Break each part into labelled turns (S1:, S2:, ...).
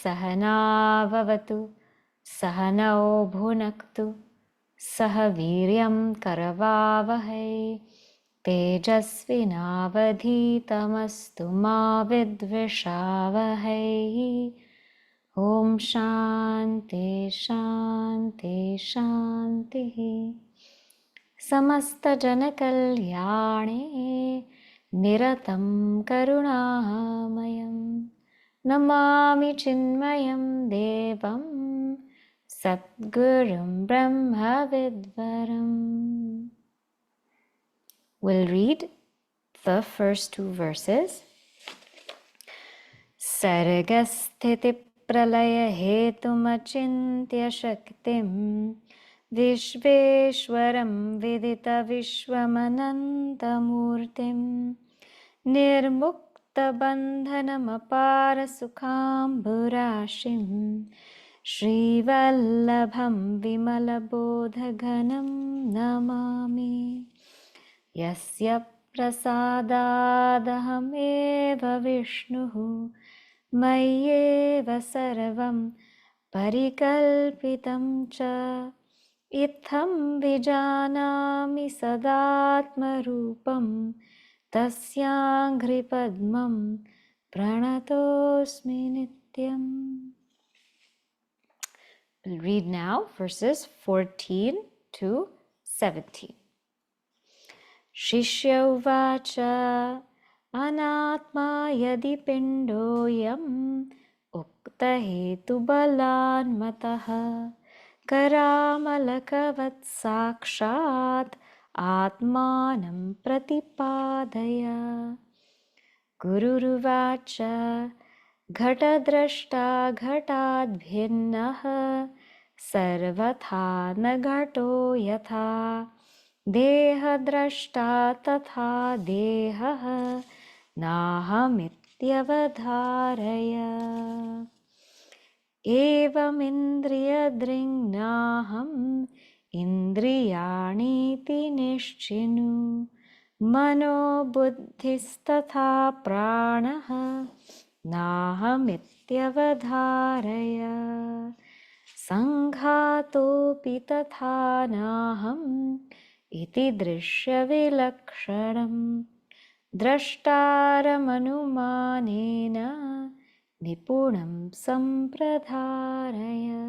S1: Sahana vavatu, Sahanau bhunaktu, Sahaviryam karavavahai, Tejasvinavadhitamastu ma vidvishavahai. Om Shanti Shanti Shanti. Samasta Janakalyane Niratam Karunamayam Namami Chinmayam Devam Satgurum Brahma Vidvaram. We'll read the first two verses. Sargasthiti pralaya hetumachintya shaktim Vishveshwaram vidita vishwamanantamurtim Nirmukta bandhanam apara sukham burashim Shrivallabham vimalabodhaganam namami Yasya prasadadahameva vishnuhu Mayyeva sarvam parikalpitam cha Itham vijanami sadatma rupam tasyangri padmam pranatosmi nityam. We'll read now verses 14 to 17. Shishya uvacha anatma yadi pindoyam ukta hetu balan mataha Karamalakavat sakshat atmanam pratipadaya Gururuvacha ghatadrashta ghatadbhinnaha sarvatha nagato yatha dehadrashta tatha dehaha nahamityavadhāraya Evam indriyadringnaham indriyaniti nishchinu manobuddhistatha prāṇaḥ nahamityavadhāraya sanghatopi tatha naham iti drishya vilakshanam drashtāramanumanena Nipunam sampradharaya.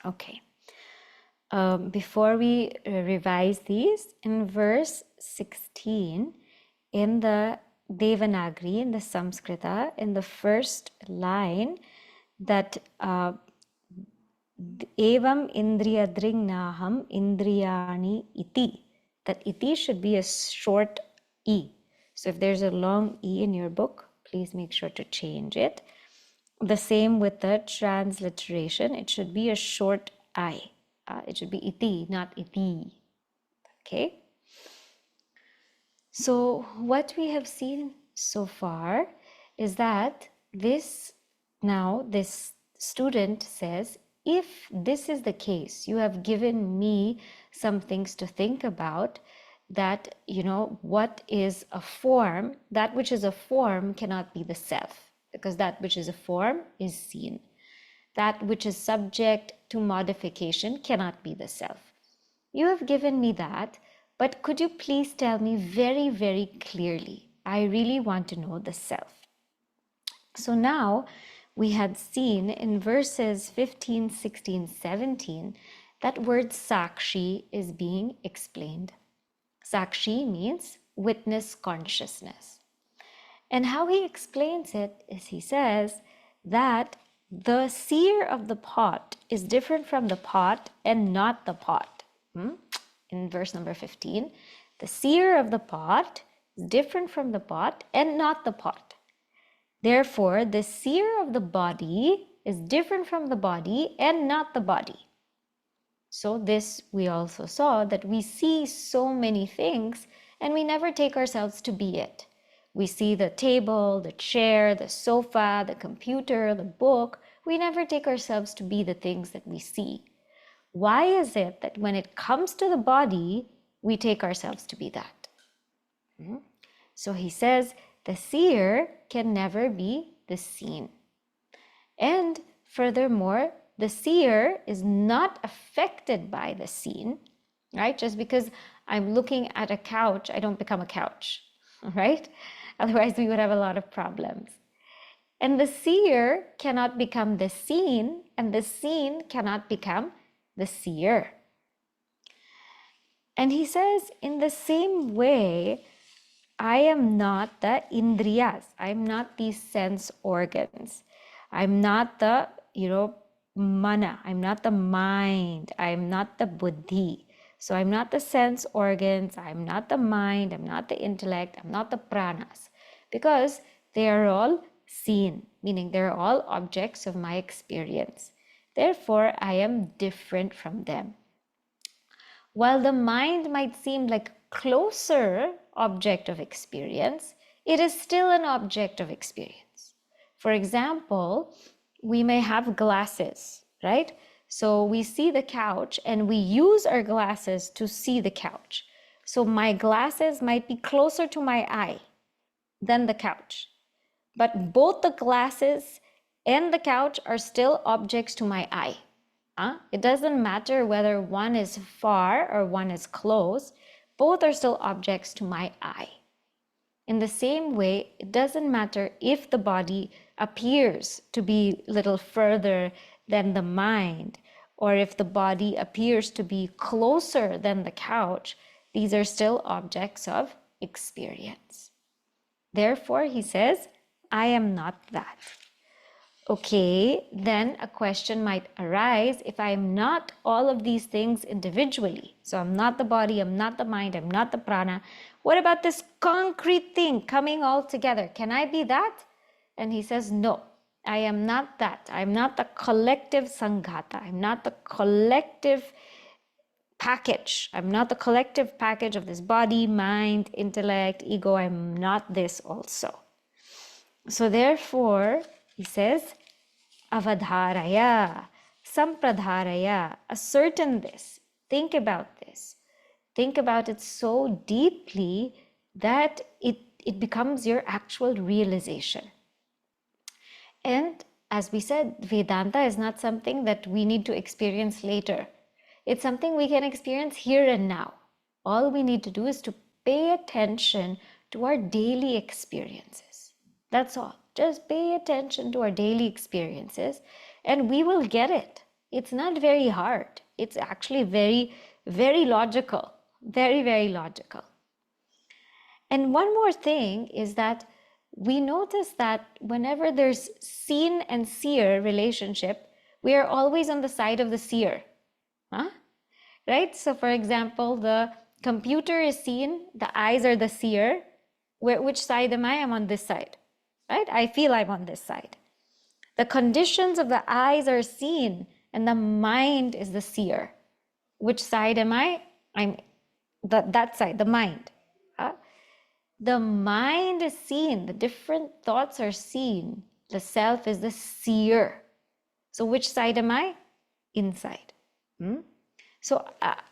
S1: Okay. Before we revise these, in verse 16, in the Devanagari, in the Samskrita, in the first line, that evam indriyadringnaham indriyani iti, that iti should be a short e. So if there's a long e in your book, please make sure to change it. The same with the transliteration. It should be a short I. It should be iti, not iti. Okay? So what we have seen so far is that this student says, if this is the case, you have given me some things to think about, that, what is a form, that which is a form cannot be the self, because that which is a form is seen. That which is subject to modification cannot be the self. You have given me that, but could you please tell me very, very clearly? I really want to know the self. So now we had seen in verses 15, 16, 17, that word sakshi is being explained. Sakshi means witness consciousness. And how he explains it is he says that the seer of the pot is different from the pot and not the pot. In verse number 15, the seer of the pot is different from the pot and not the pot. Therefore, the seer of the body is different from the body and not the body. So this we also saw, that we see so many things and we never take ourselves to be it. We see the table, the chair, the sofa, the computer, the book. We never take ourselves to be the things that we see. Why is it that when it comes to the body, we take ourselves to be that? So he says, the seer can never be the seen. And furthermore, the seer is not affected by the seen, right? Just because I'm looking at a couch, I don't become a couch, right? Otherwise, we would have a lot of problems. And the seer cannot become the seen, and the seen cannot become the seer. And he says, in the same way, I am not the indriyas. I'm not these sense organs. I'm not the, mana. I'm not the mind. I'm not the buddhi. So I'm not the sense organs. I'm not the mind. I'm not the intellect. I'm not the prāṇas. Because they are all seen, meaning they're all objects of my experience. Therefore, I am different from them. While the mind might seem like a closer object of experience, it is still an object of experience. For example, we may have glasses, right? So we see the couch and we use our glasses to see the couch. So my glasses might be closer to my eye than the couch. But both the glasses and the couch are still objects to my eye. It doesn't matter whether one is far or one is close. Both are still objects to my eye. In the same way, it doesn't matter if the body appears to be a little further than the mind, or if the body appears to be closer than the couch. These are still objects of experience. Therefore, he says, I am not that. Okay, then a question might arise, if I am not all of these things individually, so I'm not the body, I'm not the mind, I'm not the prana, what about this concrete thing coming all together? Can I be that? And he says, no, I am not that. I'm not the collective sanghata. I'm not the collective package. I'm not the collective package of this body, mind, intellect, ego. I'm not this also. So therefore, he says, avadhāraya, sampradhāraya, ascertain this, think about this. Think about it so deeply that it becomes your actual realization. And as we said, Vedanta is not something that we need to experience later. It's something we can experience here and now. All we need to do is to pay attention to our daily experiences. That's all. Just pay attention to our daily experiences and we will get it. It's not very hard. It's actually very, very logical. Very, very logical. And one more thing is that we notice that whenever there's seen and seer relationship, we are always on the side of the seer. Right? So for example, the computer is seen, the eyes are the seer. Which side am I? I'm on this side. Right? I feel I'm on this side. The conditions of the eyes are seen and the mind is the seer. Which side am I? I'm that side, the mind. The mind is seen, the different thoughts are seen. The self is the seer. So which side am I? Inside. So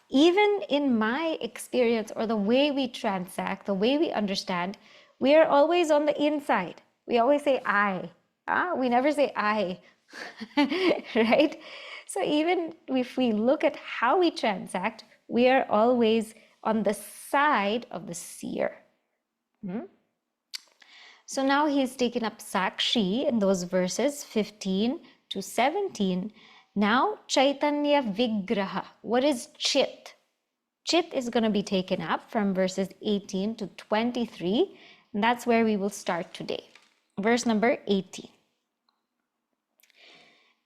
S1: even in my experience or the way we transact, the way we understand, we are always on the inside. We always say I. We never say I, right? So even if we look at how we transact, we are always on the side of the seer. So now he's taken up Sakshi in those verses 15 to 17. Now Chaitanya Vigraha. What is Chit? Chit is going to be taken up from verses 18 to 23. And that's where we will start today. Verse number 18.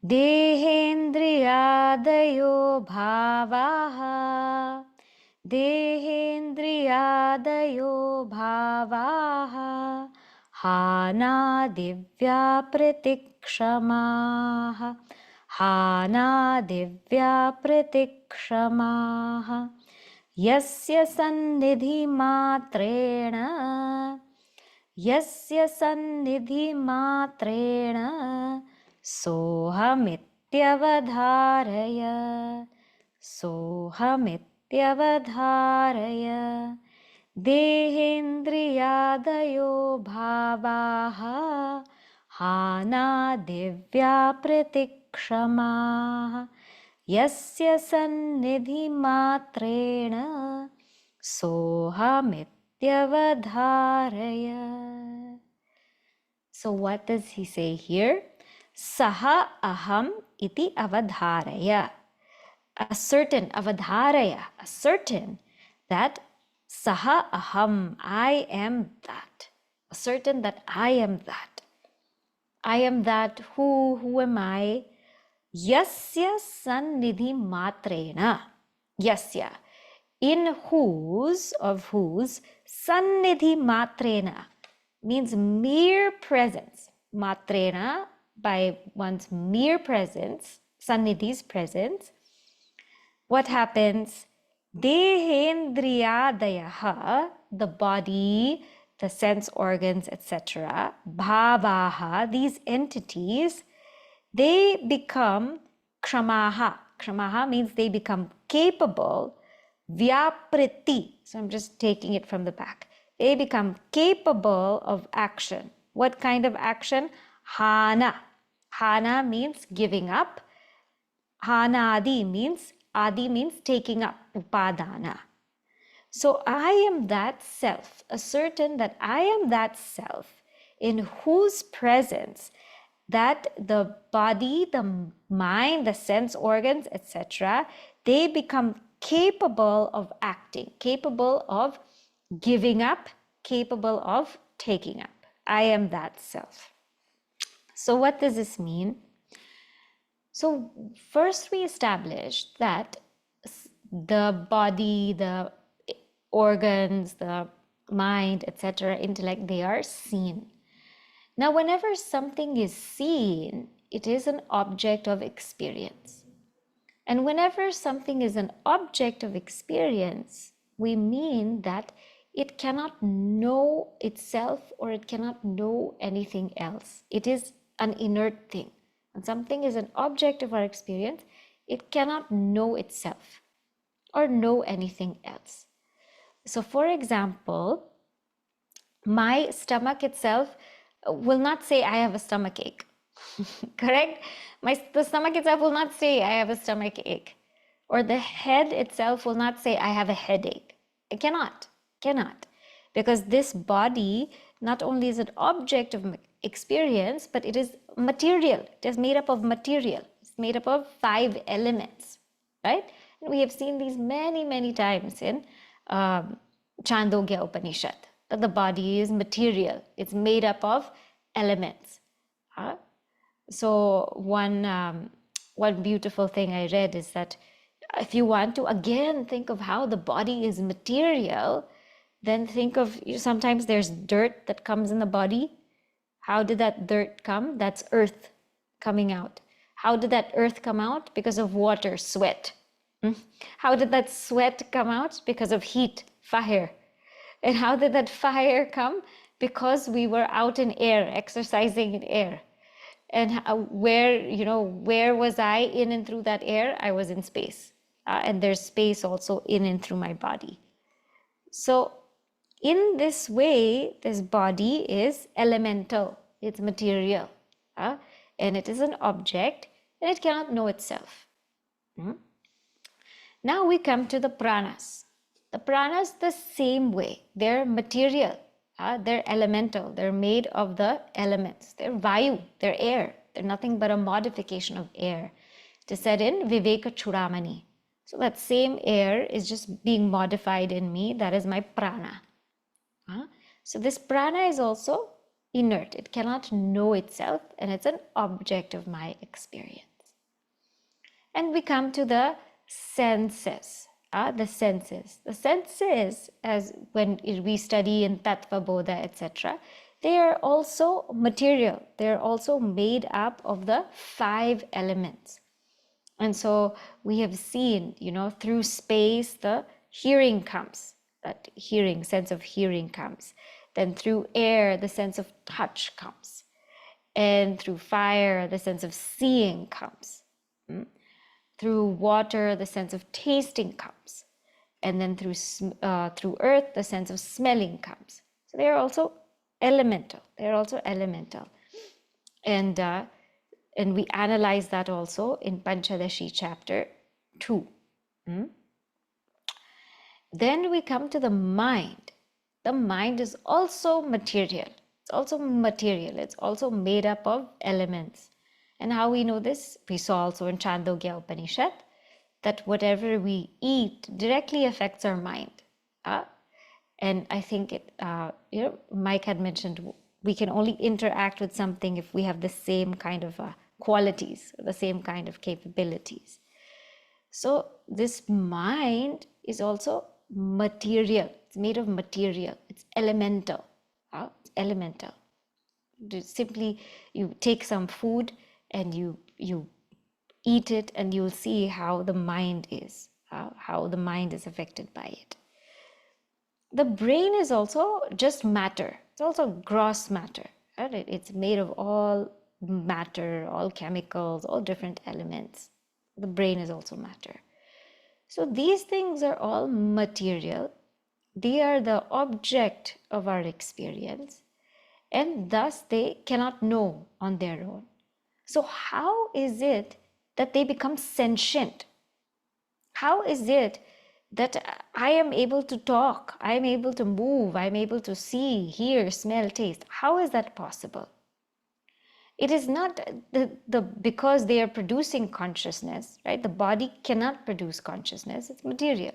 S1: Dehendriyadayo bhavaha. Dehendriyadayo bhavaha. Hanadivya pratikshamaha. Hanadivya pratikshamaha. Yasya sannidhi matrena. Yasya sannidhi matrena. Sohamityavadhāraya. Sohamityavadhāraya. Dehendriyadayo bhavaha. Hanadivya pratikshamaha. Yasya sannidhi matrena. Sohamityavadhāraya. So what does he say here? Saha aham iti avadhāraya. Ascertain, avadhāraya, ascertain that saha aham, I am that. Ascertain that I am that. I am that. Who am I? Yasya sannidhi matrena. Yasya, in whose, of whose, sannidhi matrena means mere presence. Matrena, by one's mere presence, sannidhi's presence. What happens? Dehendriyadayaha, the body, the sense organs, etc. Bhavaha, these entities, they become kshamaha. Kshamaha means they become capable. Vyapriti, so I'm just taking it from the back. They become capable of action. What kind of action? Hana. Hana means giving up. Hanadi means, adi means taking up, upadana. So I am that self, ascertain that I am that self in whose presence that the body, the mind, the sense organs, etc., they become capable of acting, capable of giving up, capable of taking up. I am that self. So what does this mean? So first we established that the body, the organs, the mind, etc., intellect, they are seen. Now, whenever something is seen, it is an object of experience. And whenever something is an object of experience, we mean that it cannot know itself or it cannot know anything else. It is an inert thing. When something is an object of our experience, it cannot know itself or know anything else. So, for example, my stomach itself will not say I have a stomach ache. Correct? The stomach itself will not say I have a stomach ache. Or the head itself will not say I have a headache. It cannot. Because this body not only is an object of experience, but it is material. It is made up of material. It's made up of 5 elements, right? And we have seen these many times in Chandogya Upanishad, that the body is material. It's made up of elements. So one beautiful thing I read is that if you want to again think of how the body is material, then think of, sometimes there's dirt that comes in the body. How did that dirt come? That's earth coming out. How did that earth come out? Because of water, sweat. How did that sweat come out? Because of heat, fire. And how did that fire come? Because we were out in air, exercising in air. And where was I in and through that air? I was in space. And there's space also in and through my body. So in this way, this body is elemental. It's material. And it is an object and it cannot know itself. Now we come to the pranas. The pranas the same way. They're material. They're elemental. They're made of the elements. They're vayu. They're air. They're nothing but a modification of air. It is said in Viveka Chudamani. So that same air is just being modified in me. That is my prana. So this prana is also inert. It cannot know itself and it's an object of my experience. And we come to the senses. The senses. The senses, as when we study in Tattva Bodha, etc., they are also material. They're also made up of the 5 elements. And so we have seen, through space, the hearing comes, that hearing, sense of hearing comes. Then through air, the sense of touch comes. And through fire, the sense of seeing comes. Through water, the sense of tasting comes. And then through earth, the sense of smelling comes. So they are also elemental. They are also elemental. And we analyze that also in Panchadashi chapter 2. Then we come to the mind. The mind is also material. It's also material. It's also made up of elements. And how we know this? We saw also in Chandogya Upanishad that whatever we eat directly affects our mind. And I think Mike had mentioned we can only interact with something if we have the same kind of qualities, the same kind of capabilities. So this mind is also material. It's made of material. It's elemental. It's elemental. Simply, you take some food and you eat it, and you'll see how the mind is, how the mind is affected by it. The brain is also just matter. It's also gross matter. Right? It's made of all matter, all chemicals, all different elements. The brain is also matter. So these things are all material. They are the object of our experience, and thus they cannot know on their own. So how is it that they become sentient? How is it that I am able to talk, I am able to move, I am able to see, hear, smell, taste? How is that possible? It is not because they are producing consciousness, right? The body cannot produce consciousness, it's material.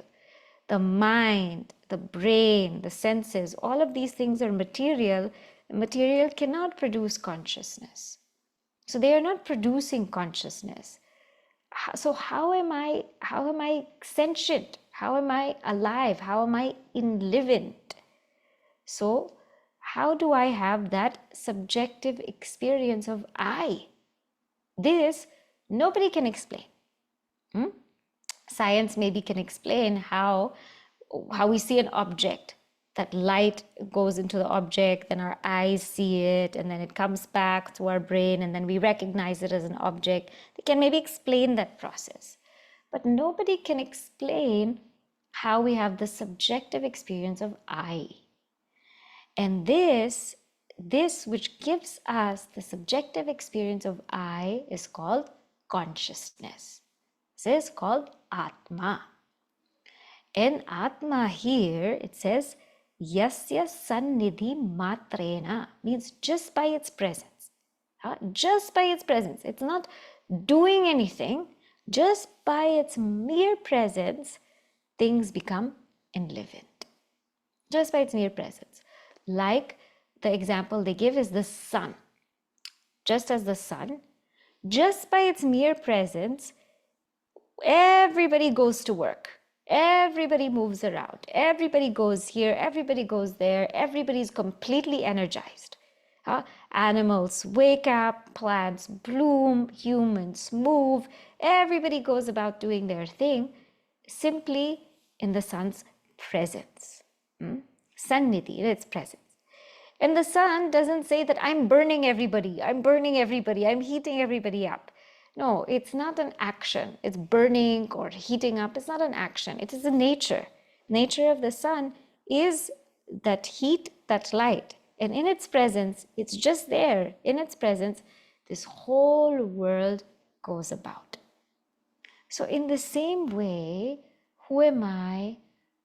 S1: The mind, the brain, the senses, all of these things are material. Material cannot produce consciousness. So they are not producing consciousness. So how am I sentient? How am I alive? How am I enlivened? So how do I have that subjective experience of I? This nobody can explain. Science maybe can explain how we see an object, that light goes into the object, then our eyes see it, and then it comes back to our brain, and then we recognize it as an object. They can maybe explain that process. But nobody can explain how we have the subjective experience of I. And this which gives us the subjective experience of I is called consciousness. This is called Atma. In Atma here, it says, Yasya sannidhi matrena, means just by its presence. Just by its presence. It's not doing anything. Just by its mere presence, things become enlivened. Just by its mere presence. Like the example they give is the sun. Just as the sun, just by its mere presence, everybody goes to work. Everybody moves around. Everybody goes here. Everybody goes there. Everybody's completely energized. Animals wake up, plants bloom, humans move. Everybody goes about doing their thing simply in the sun's presence. Sannidhi, in its presence. And the sun doesn't say that I'm burning everybody, I'm heating everybody up. No, it's not an action. It's burning or heating up. It's not an action. It is the nature. Nature of the sun is that heat, that light. And in its presence, it's just there. In its presence, this whole world goes about. So in the same way, who am I?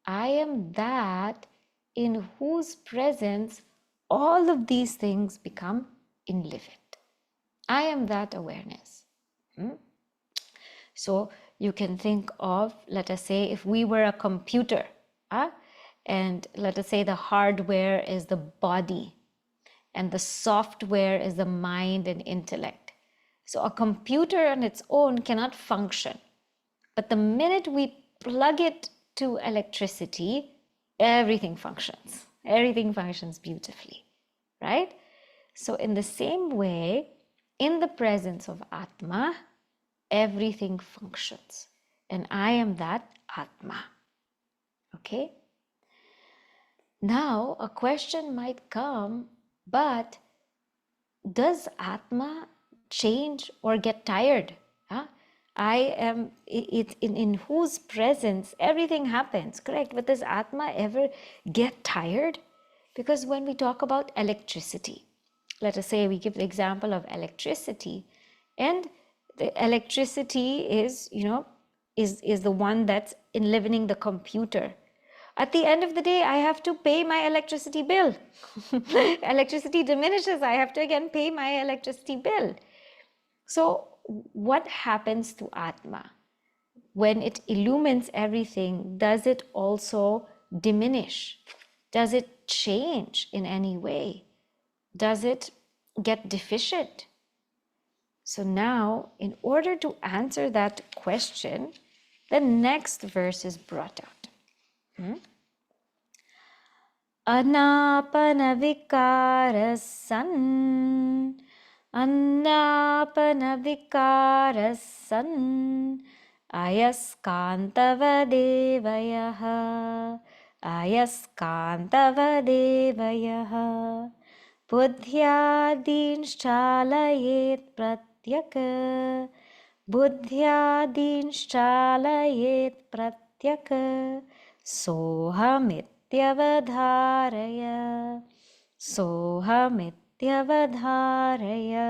S1: I am that in whose presence all of these things become enlivened. I am that awareness. So you can think of, let us say, if we were a computer, and let us say the hardware is the body and the software is the mind and intellect. So a computer on its own cannot function. But the minute we plug it to electricity, everything functions. Everything functions beautifully. right? So in the same way, in the presence of Atma, everything functions. And I am that Atma. Okay? Now, a question might come, but does Atma change or get tired? Huh? I am it in whose presence everything happens, correct? But does Atma ever get tired? Because when we talk about electricity, let us say we give the example of electricity, and the electricity is, is the one that's enlivening the computer. At the end of the day, I have to pay my electricity bill. Electricity diminishes, I have to again pay my electricity bill. So what happens to Atma? When it illumines everything, does it also diminish? Does it change in any way? Does it get deficient? So now, in order to answer that question, the next verse is brought out. Anāpanna vikāra san, anāpanna vikāra san, ayaskantavadevayah, ayaskantavadevayah, buddhyādīnṣcālayet pratyaka, buddhyādīnṣcālayet pratyaka, sohamityavadhāraya, sohamityavadhāraya,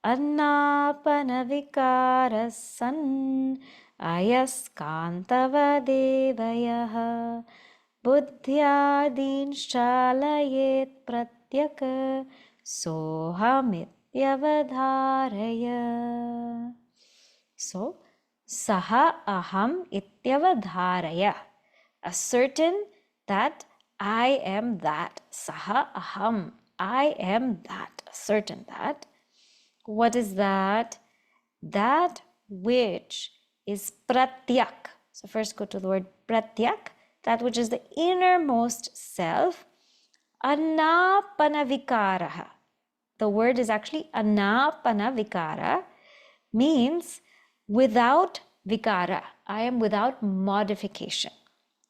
S1: anāpanna vikāra san, ayaskantavadevayah, buddhyādīnṣcālayet pratyaka, sohamityavadhāraya. So, saha aham ityavadhāraya. Ascertain that I am that. Saha aham. I am that. Ascertain that. What is that? That which is pratyak. So first go to the word pratyak. That which is the innermost self. Anāpanna vikāraḥ. The word is actually anāpanna vikāra, means without vikāra. I am without modification.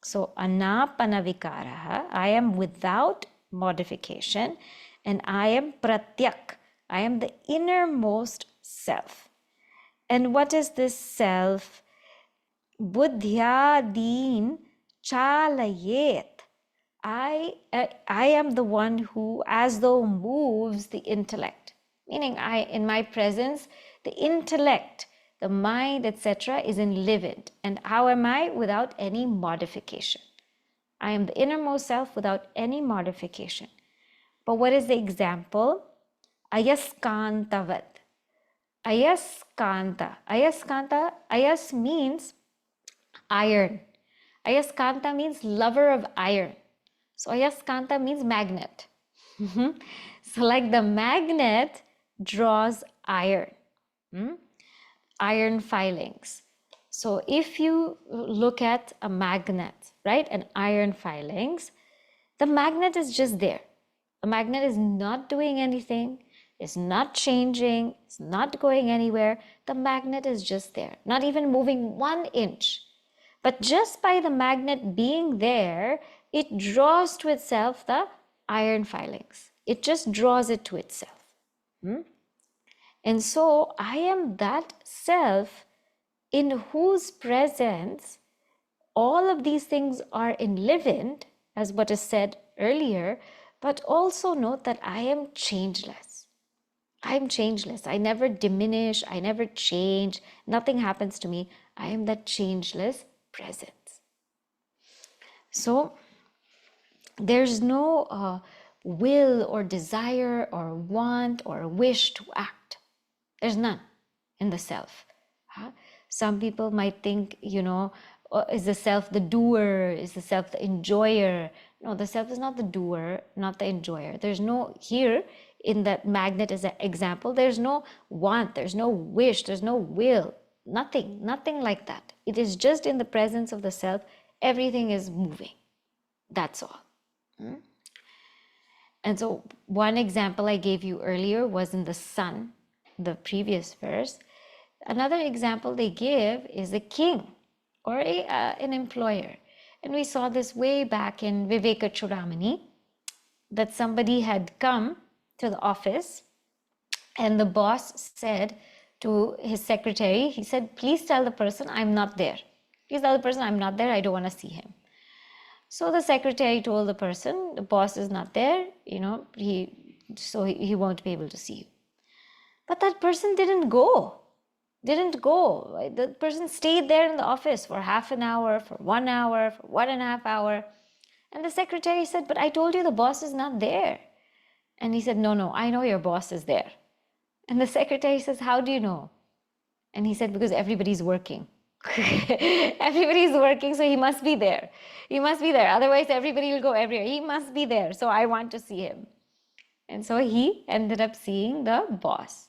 S1: So anāpanna vikāraḥ, I am without modification, and I am pratyak. I am the innermost self. And what is this self? Buddhyādīn chalayet. I am the one who as though moves the intellect. Meaning in my presence, the intellect, the mind, etc. is enlivened. And how am I? Without any modification. I am the innermost self without any modification. But what is the example? Ayaskantavad. Ayaskanta. Ayaskanta, ayas means iron. Ayaskanta means lover of iron. So ayaskanta means magnet. So like the magnet draws iron. Iron filings. So if you look at a magnet, right, and iron filings, the magnet is just there. The magnet is not doing anything, is not changing, it's not going anywhere. The magnet is just there, not even moving 1 inch. But just by the magnet being there, it draws to itself the iron filings. It just draws it to itself. And so I am that self in whose presence all of these things are enlivened, as what is said earlier, but also note that I am changeless. I am changeless. I never diminish. I never change. Nothing happens to me. I am that changeless presence. So there's no will or desire or want or wish to act. There's none in the self. Some people might think, is the self the doer? Is the self the enjoyer? No, the self is not the doer, not the enjoyer. There's no, here in that magnet as an example, there's no want, there's no wish, there's no will, nothing like that. It is just in the presence of the self, everything is moving. That's all. And so one example I gave you earlier was in the sun, the previous verse. Another example they give is a king or an employer. And we saw this way back in Viveka, that somebody had come to the office and the boss said to his secretary, he said, please tell the person I'm not there. Please tell the person I'm not there, I don't want to see him. So the secretary told the person, the boss is not there, he won't be able to see you. But that person didn't go. The person stayed there in the office for half an hour, for 1 hour, for 1.5 hours. And the secretary said, but I told you the boss is not there. And he said, no, I know your boss is there. And the secretary says, how do you know? And he said, because everybody's working. Everybody's working, so he must be there. He must be there. Otherwise, everybody will go everywhere. He must be there. So I want to see him. And so he ended up seeing the boss.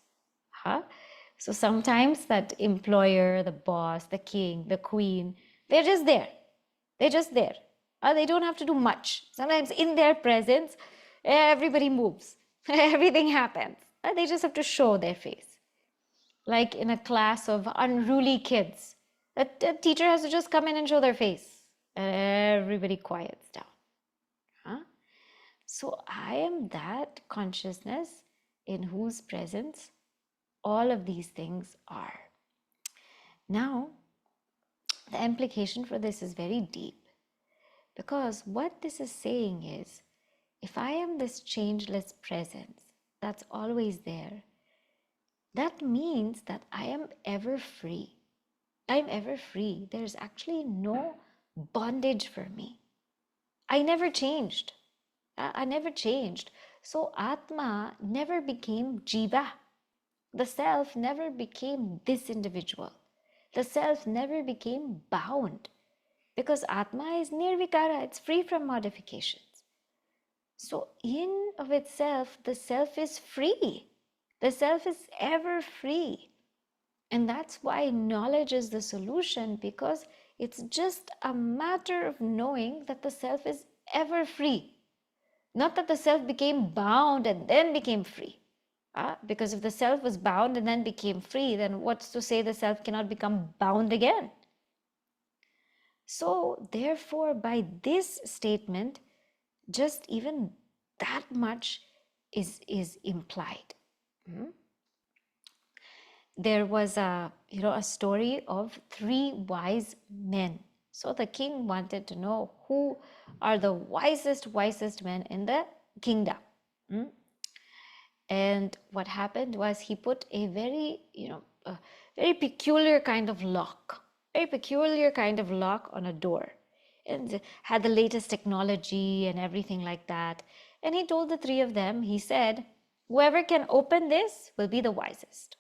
S1: So sometimes that employer, the boss, the king, the queen, they're just there. They're just there. They don't have to do much. Sometimes in their presence, everybody moves. Everything happens. They just have to show their face. Like in a class of unruly kids, a teacher has to just come in and show their face. And everybody quiets down. So I am that consciousness in whose presence all of these things are. Now, the implication for this is very deep, because what this is saying is, if I am this changeless presence that's always there, that means that I am ever free. I'm ever free. There's actually no bondage for me. I never changed. I never changed. So Atma never became Jiva. The self never became this individual. The self never became bound, because Atma is nirvikara, it's free from modifications. So in of itself, the self is free. The self is ever free. And that's why knowledge is the solution, because it's just a matter of knowing that the self is ever free. Not that the self became bound and then became free. Because if the self was bound and then became free, then what's to say the self cannot become bound again? So therefore, by this statement, just even that much is implied. There was a story of 3 wise men. So the king wanted to know who are the wisest men in the kingdom. And what happened was he put a very peculiar kind of lock, on a door, and had the latest technology and everything like that. And he told the 3 of them, he said, whoever can open this will be the wisest.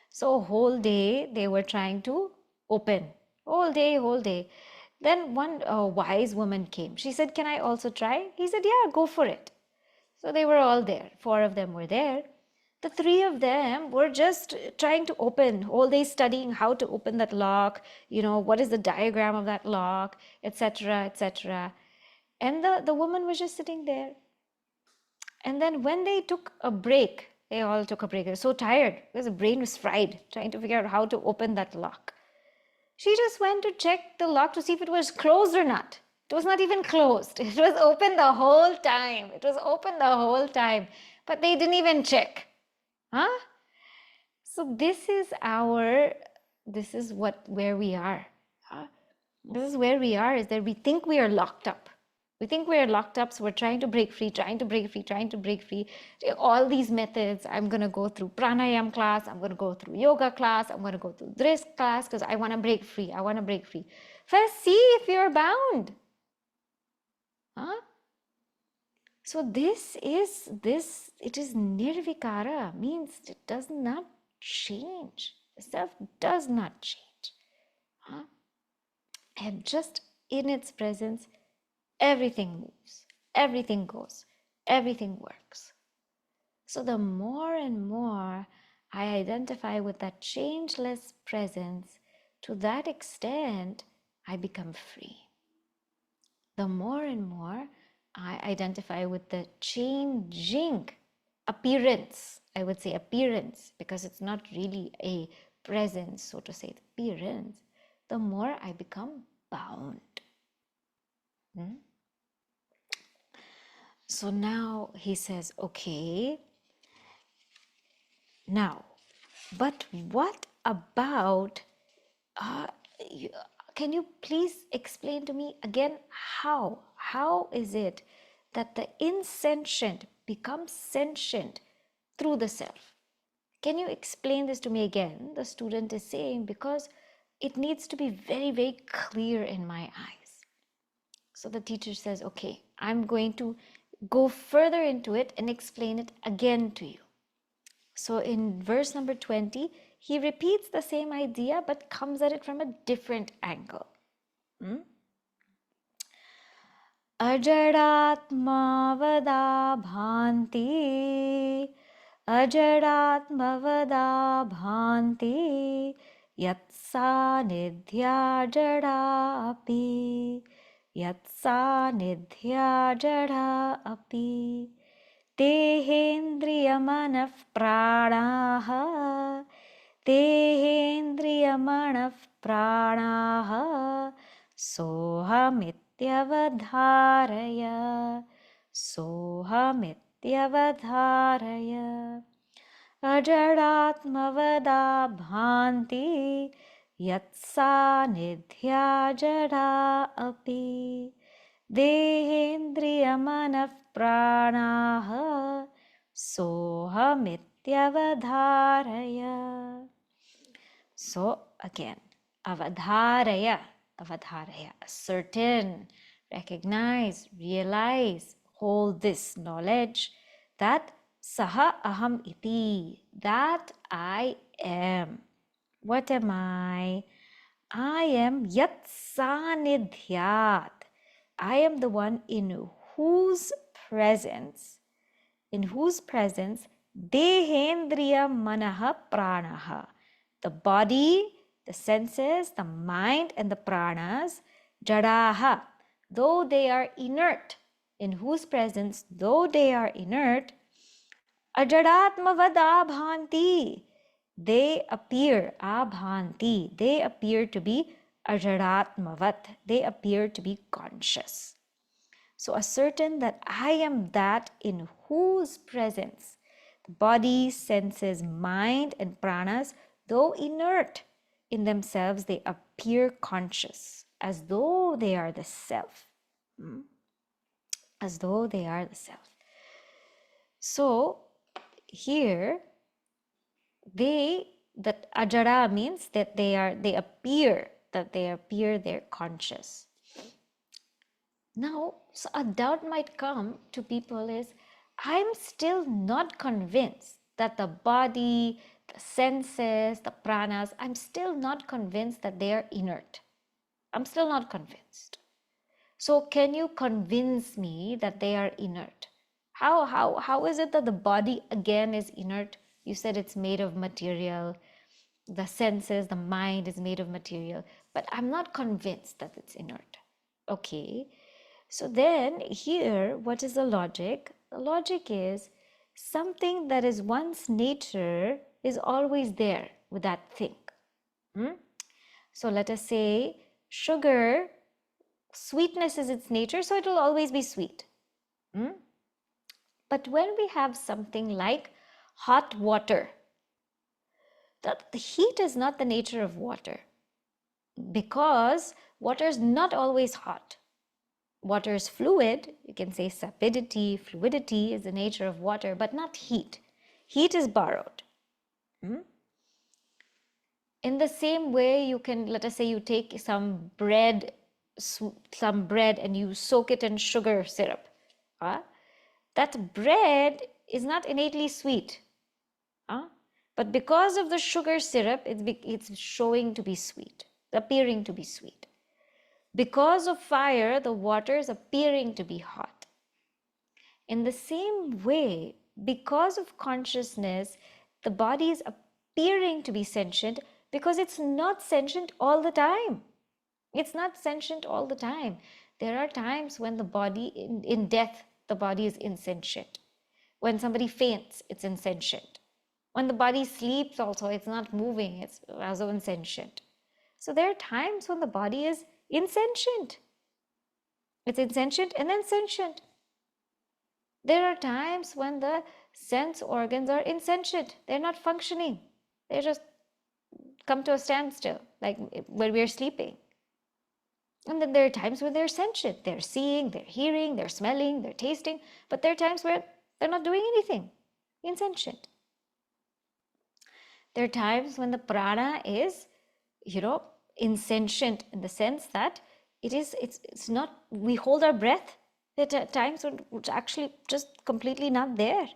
S1: So whole day they were trying to open, whole day. Then one wise woman came. She said, can I also try? He said, yeah, go for it. So they were all there. 4 of them were there. The 3 of them were just trying to open, whole day studying how to open that lock, what is the diagram of that lock, etc., etc. And the woman was just sitting there. And then when they took a break, they all took a break. They were so tired because the brain was fried, trying to figure out how to open that lock. She just went to check the lock to see if it was closed or not. It was not even closed. It was open the whole time. But they didn't even check. So this is where we are. This is where we are, is that we think we are locked up. So we're trying to break free. All these methods, I'm going to go through pranayam class, I'm going to go through yoga class, I'm going to go through this class because I want to break free. First, see if you're bound. So it is nirvikara, means it does not change. The self does not change. And just in its presence, everything moves, everything goes, everything works. So the more and more I identify with that changeless presence, to that extent, I become free. The more and more I identify with the changing appearance. I would say appearance, because it's not really a presence, so to say, appearance, the more I become bound. So now he says, okay, now, but what about, uh, you, can you please explain to me again how? How is it that the insentient becomes sentient through the self? Can you explain this to me again? The student is saying, because it needs to be very, very clear in my eyes. So the teacher says, okay, I'm going to go further into it and explain it again to you. So in verse number 20, he repeats the same idea but comes at it from a different angle. Ajadatmavada bhanti, ajadatmavada bhanti, yatsa nidhya jada api, yatsa nidhya jada api. Tehendriyamanah prāṇaḥ, tehendriyamanah prāṇaḥ, sohamityavadhāraya, sohamityavadhāraya. Ajadatmavada bhanti, yatsa nidhya jada api. Dehendriyamanah prāṇaḥ, sohamityavadhāraya. So again, avadhāraya, avadhāraya, ascertain, recognize, realize, hold this knowledge that saha aham iti, that I am. What am I? I am yat sanidhyat. I am the one in whose presence dehendriya manaha prāṇaḥ, the body, the senses, the mind and the prāṇas, jadaha, though they are inert, in whose presence, though they are inert, ajadatmavada bhanti, they appear, abhanti, they appear to be ajadatmavat, they appear to be conscious. So ascertain that I am that in whose presence the body, senses, mind and prāṇas, though inert in themselves, they appear conscious, as though they are the self. As though they are the self. So here, that ajara means that they appear, they're conscious. Now, so a doubt might come to people is, I'm still not convinced that the body, the senses, the prāṇas, I'm still not convinced that they are inert. I'm still not convinced. So can you convince me that they are inert? How is it that the body again is inert? You said it's made of material. The senses, the mind is made of material. But I'm not convinced that it's inert. Okay. So then here, what is the logic? The logic is something that is one's nature is always there with that thing. So let us say sugar, sweetness is its nature, so it will always be sweet. But when we have something like hot water, the heat is not the nature of water, because water is not always hot. Water is fluid. You can say sapidity, fluidity is the nature of water, but not heat. Heat is borrowed. In the same way, you can, let us say you take some bread and you soak it in sugar syrup. That bread is not innately sweet. But because of the sugar syrup, it's showing to be sweet, appearing to be sweet. Because of fire, the water is appearing to be hot. In the same way, because of consciousness, the body is appearing to be sentient because it's not sentient all the time. It's not sentient all the time. There are times when the body, in death, the body is insentient. When somebody faints, it's insentient. When the body sleeps also, it's not moving, it's also insentient. So there are times when the body is insentient. It's insentient and then sentient. There are times when the sense organs are insentient. They're not functioning. They just come to a standstill, like when we're sleeping. And then there are times when they're sentient. They're seeing, they're hearing, they're smelling, they're tasting. But there are times where they're not doing anything. Insentient. There are times when the prana is, insentient in the sense that it's not, we hold our breath. There are times when it's actually just completely not there.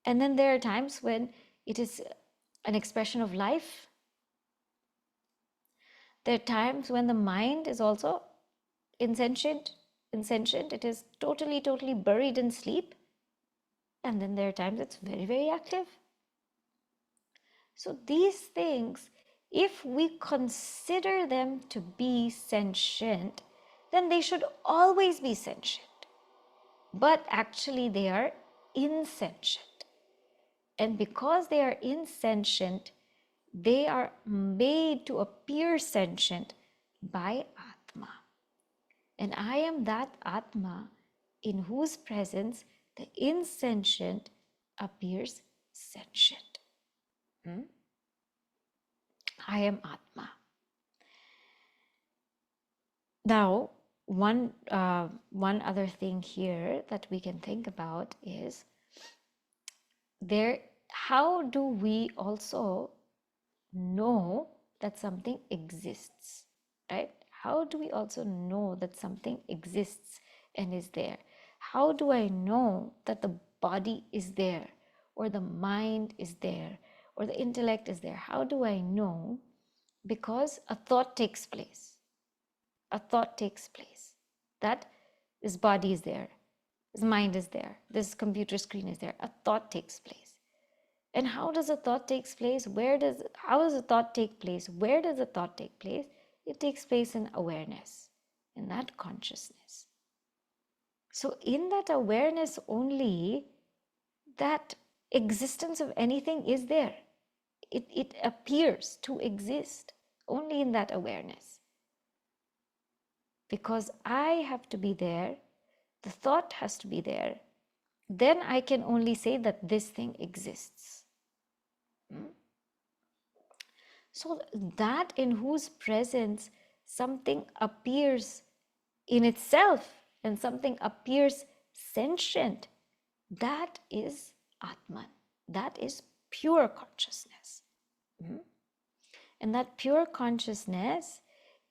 S1: And then there are times when it is an expression of life. There are times when the mind is also insentient. It is totally buried in sleep. And then there are times it's very, very active. So these things, if we consider them to be sentient, then they should always be sentient. But actually they are insentient. And because they are insentient, they are made to appear sentient by Atma. And I am that Atma in whose presence the insentient appears sentient. I am Atma. Now, one other thing here that we can think about is how do we also know that something exists, right? How do we also know that something exists and is there? How do I know that the body is there, or the mind is there, or the intellect is there? How do I know? Because a thought takes place. A thought takes place that this body is there, this mind is there, this computer screen is there. A thought takes place. And how does a thought take place? How does a thought take place? Where does a thought take place? It takes place in awareness, in that consciousness. So in that awareness only, that existence of anything is there. It appears to exist only in that awareness. Because I have to be there, the thought has to be there, then I can only say that this thing exists. So that in whose presence something appears in itself and something appears sentient, that is Atman. That is pure consciousness. And that pure consciousness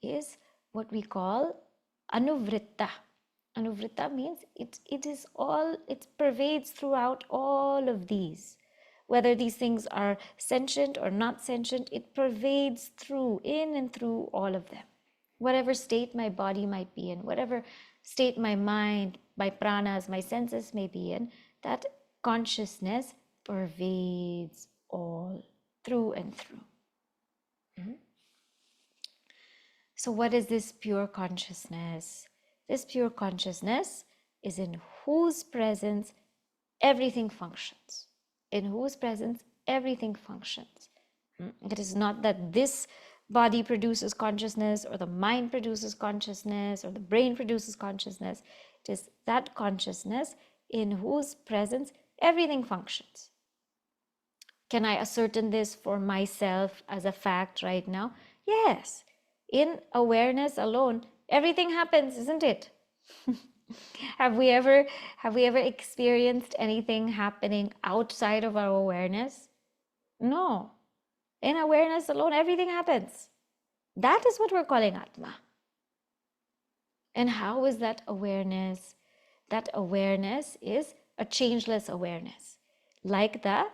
S1: is what we call anuvritta. Anuvritta means it pervades throughout all of these. Whether these things are sentient or not sentient, it pervades in and through all of them. Whatever state my body might be in, whatever state my mind, my pranas, my senses may be in, that consciousness pervades all through and through. So what is this pure consciousness? This pure consciousness is in whose presence everything functions. In whose presence everything functions. It is not that this body produces consciousness, or the mind produces consciousness, or the brain produces consciousness. It is that consciousness in whose presence everything functions. Can I ascertain this for myself as a fact right now? Yes. In awareness alone, everything happens, isn't it? Have we ever experienced anything happening outside of our awareness? No. In awareness alone, everything happens. That is what we're calling Atma. And how is that awareness? That awareness is a changeless awareness, like the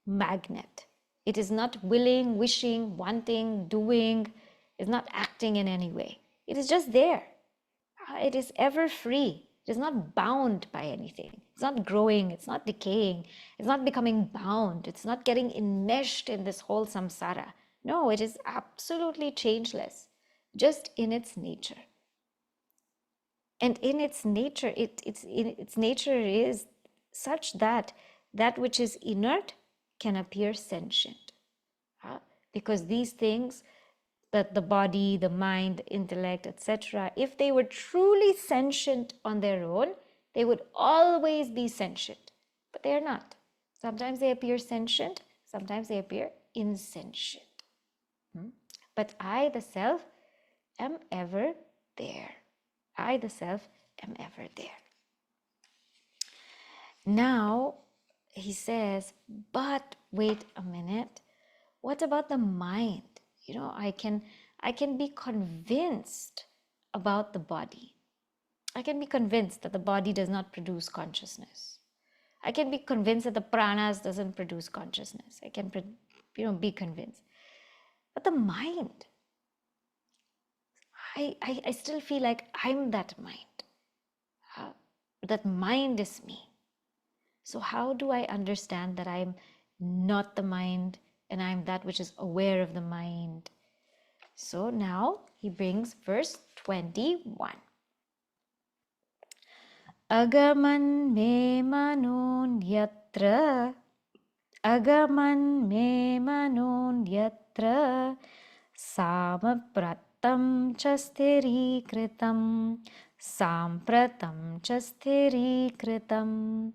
S1: magnet. It is not willing, wishing, wanting, doing. It's not acting in any way. It is just there. It is ever free. It is not bound by anything. It's not growing. It's not decaying. It's not becoming bound. It's not getting enmeshed in this whole samsara. No, it is absolutely changeless, just in its nature. And in its nature, its nature is such that that which is inert can appear sentient. Because these things, that the body, the mind, the intellect, etc., if they were truly sentient on their own, they would always be sentient. But they are not. Sometimes they appear sentient, sometimes they appear insentient. But I, the self, am ever there. I, the self, am ever there. Now, he says, but wait a minute. What about the mind? I can be convinced about the body. I can be convinced that the body does not produce consciousness. I can be convinced that the prāṇas doesn't produce consciousness. I can, be convinced. But the mind, I still feel like I'm that mind. That mind is me. So how do I understand that I'm not the mind and I'm that which is aware of the mind? So now he brings verse 21. Agaman me manon yatra, agaman me manon yatra, samapratam chastiri kritam, sampratam chastiri kritam.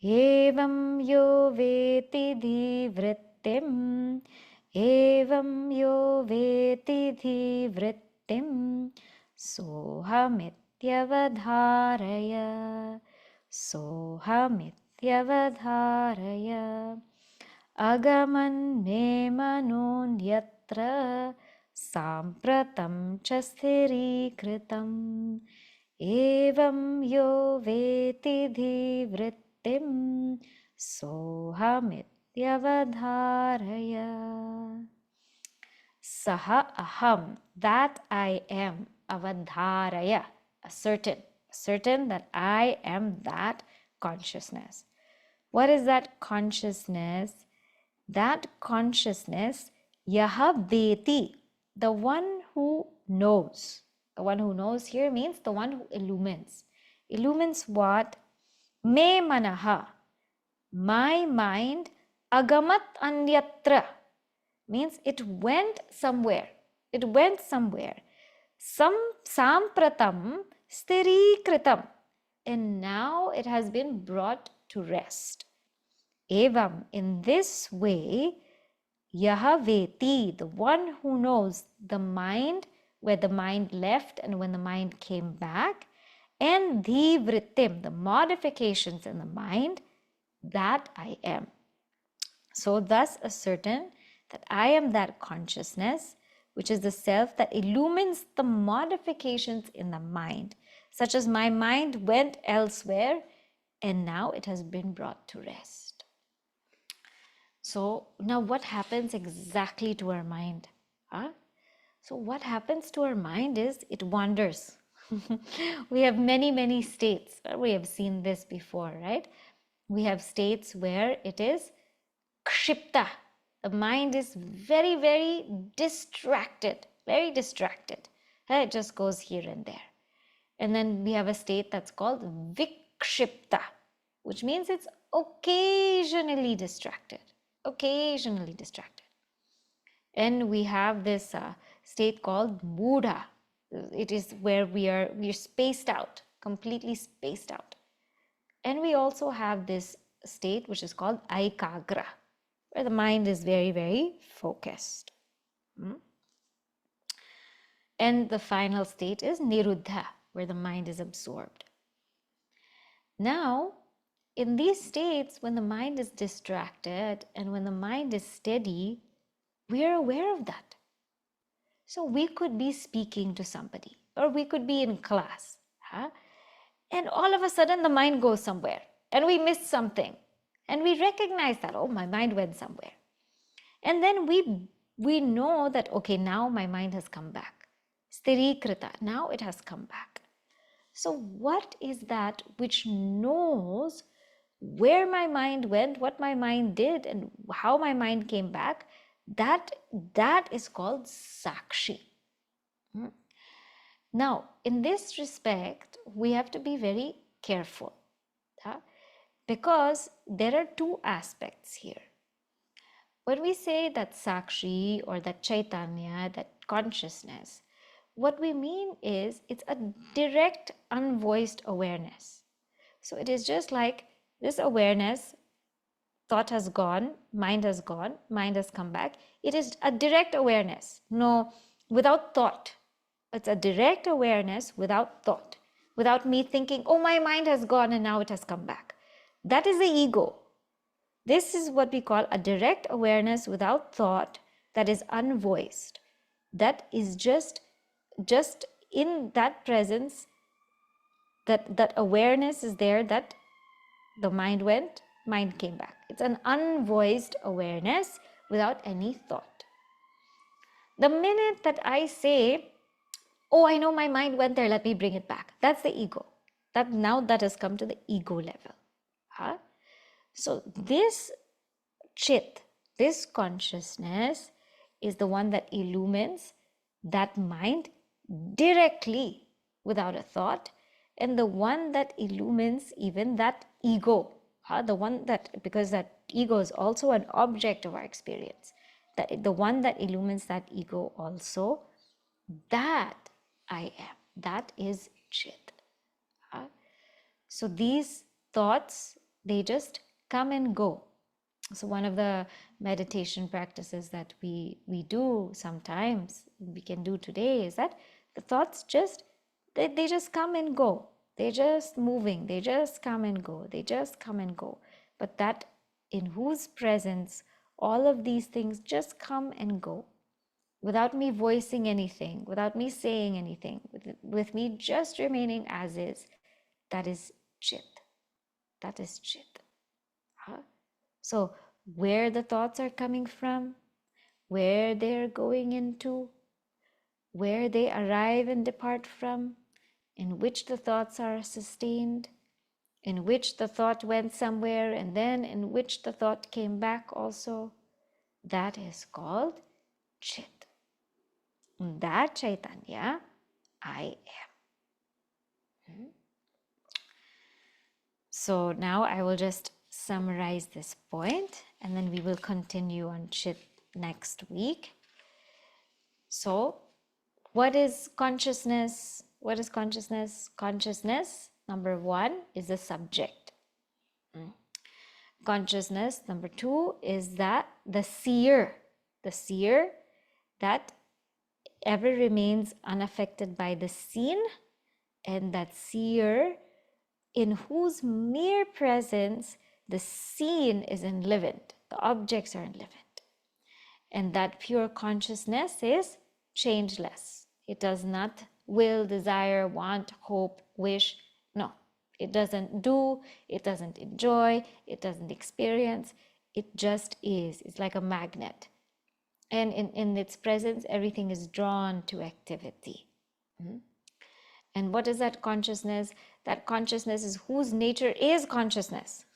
S1: Evam yo veti dhivrittim, evam yo veti dhivrittim, sohamityavadhāraya, sohamityavadhāraya. Agaman me manon yatra, sampratam chastiri kritam, evam yo veti dhivrittim, sohamityavadhāraya. Saha aham, that I am, avadhāraya, ascertain that I am that consciousness. What is that consciousness? That consciousness, yaha veti, the one who knows. The one who knows here means the one who illumines. Illumines what? Me manaha, my mind, agamat anyatra, means it went somewhere. It went somewhere. Sampratam sthirikritam, and now it has been brought to rest. Evam, in this way, yaha veti, the one who knows the mind, where the mind left and when the mind came back, and dhivrittim, the modifications in the mind, that I am. So thus ascertain that I am that consciousness, which is the self that illumines the modifications in the mind, such as my mind went elsewhere and now it has been brought to rest. So now what happens exactly to our mind? So what happens to our mind is it wanders. We have many states. We have seen this before, right? We have states where it is kshipta. The mind is very distracted, very distracted. It just goes here and there. And then we have a state that's called vikshipta, which means it's occasionally distracted, occasionally distracted. And we have this state called buddhiḥ. It is where we're spaced out, completely spaced out. And we also have this state which is called ekagra, where the mind is very focused. And the final state is niruddha, where the mind is absorbed. Now, in these states, when the mind is distracted and when the mind is steady, we are aware of that. So we could be speaking to somebody, or we could be in class, and all of a sudden the mind goes somewhere and we miss something and we recognize that, oh, my mind went somewhere. And then we know that, okay, now my mind has come back. Sthirikrita, now it has come back. So what is that which knows where my mind went, what my mind did, and how my mind came back? That is called sakshi. Now, in this respect, we have to be very careful, because there are two aspects here. When we say that Sakshi or that Chaitanya, that consciousness, what we mean is it's a direct, unvoiced awareness. So it is just like this awareness, thought has gone, mind has come back. It is a direct awareness, no, without thought. It's a direct awareness without thought, without me thinking, oh, my mind has gone and now it has come back. That is the ego. This is what we call a direct awareness without thought, that is unvoiced. That is just in that presence, that awareness is there, that the mind went, mind came back. It's an unvoiced awareness without any thought. The minute that I say, oh, I know my mind went there, let me bring it back, that's the ego. That has come to the ego level. So this chit, this consciousness, is the one that illumines that mind directly without a thought, and the one that illumines even that ego, the one that, because that ego is also an object of our experience, that the one that illumines that ego also, that I am, that is chit. So these thoughts, they just come and go. So one of the meditation practices that we do sometimes, we can do today, is that the thoughts just, they just come and go. They're just moving. They just come and go. They just come and go. But that in whose presence all of these things just come and go, without me voicing anything, without me saying anything, with me just remaining as is, that is chit. That is chit. So where the thoughts are coming from, where they're going into, where they arrive and depart from, in which the thoughts are sustained, in which the thought went somewhere and then in which the thought came back also, that is called chit. That Chaitanya, I am. So now I will just summarize this point and then we will continue on chit next week. So what is consciousness? What is consciousness? Consciousness, number one, is the subject. Consciousness, number two, is that the seer that ever remains unaffected by the seen, and that seer in whose mere presence the seen is enlivened, the objects are enlivened. And that pure consciousness is changeless. It does not will, desire, want, hope, wish. No, it doesn't do, it doesn't enjoy, it doesn't experience. It just is. It's like a magnet. And in its presence, everything is drawn to activity. And what is that consciousness? That consciousness is whose nature is consciousness.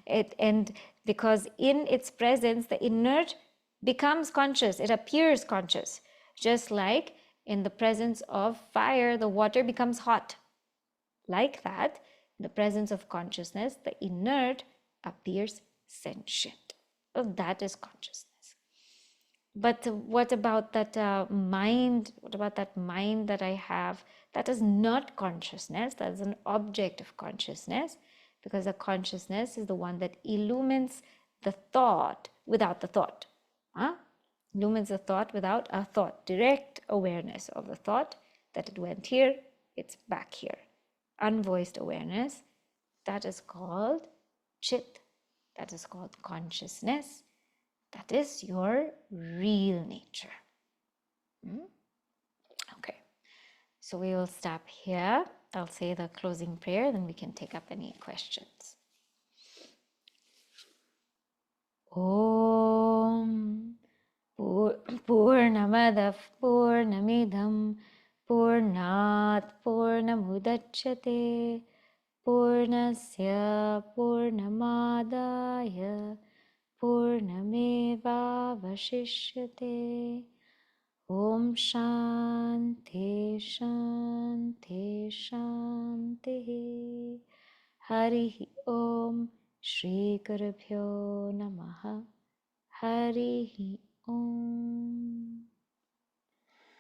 S1: And because in its presence, the inert becomes conscious, it appears conscious. Just like in the presence of fire, the water becomes hot. Like that, in the presence of consciousness, the inert appears sentient. So that is consciousness. But what about that mind? What about that mind that I have? That is not consciousness. That is an object of consciousness, because the consciousness is the one that illumines the thought without the thought. Illumines the thought without a thought. Direct awareness of the thought, that it went here, it's back here. Unvoiced awareness. That is called chit. That is called consciousness. That is your real nature. Okay, so we will stop here. I'll say the closing prayer, then we can take up any questions. Om Purnamadav Purnamidam Purnat Purnamudachyate Purnasya Purnamadaya Purnameva Vashishyate. Om Shanti Shanti Shanti. Hari Om. Shri Gurubhyo Namaha. Hari Om.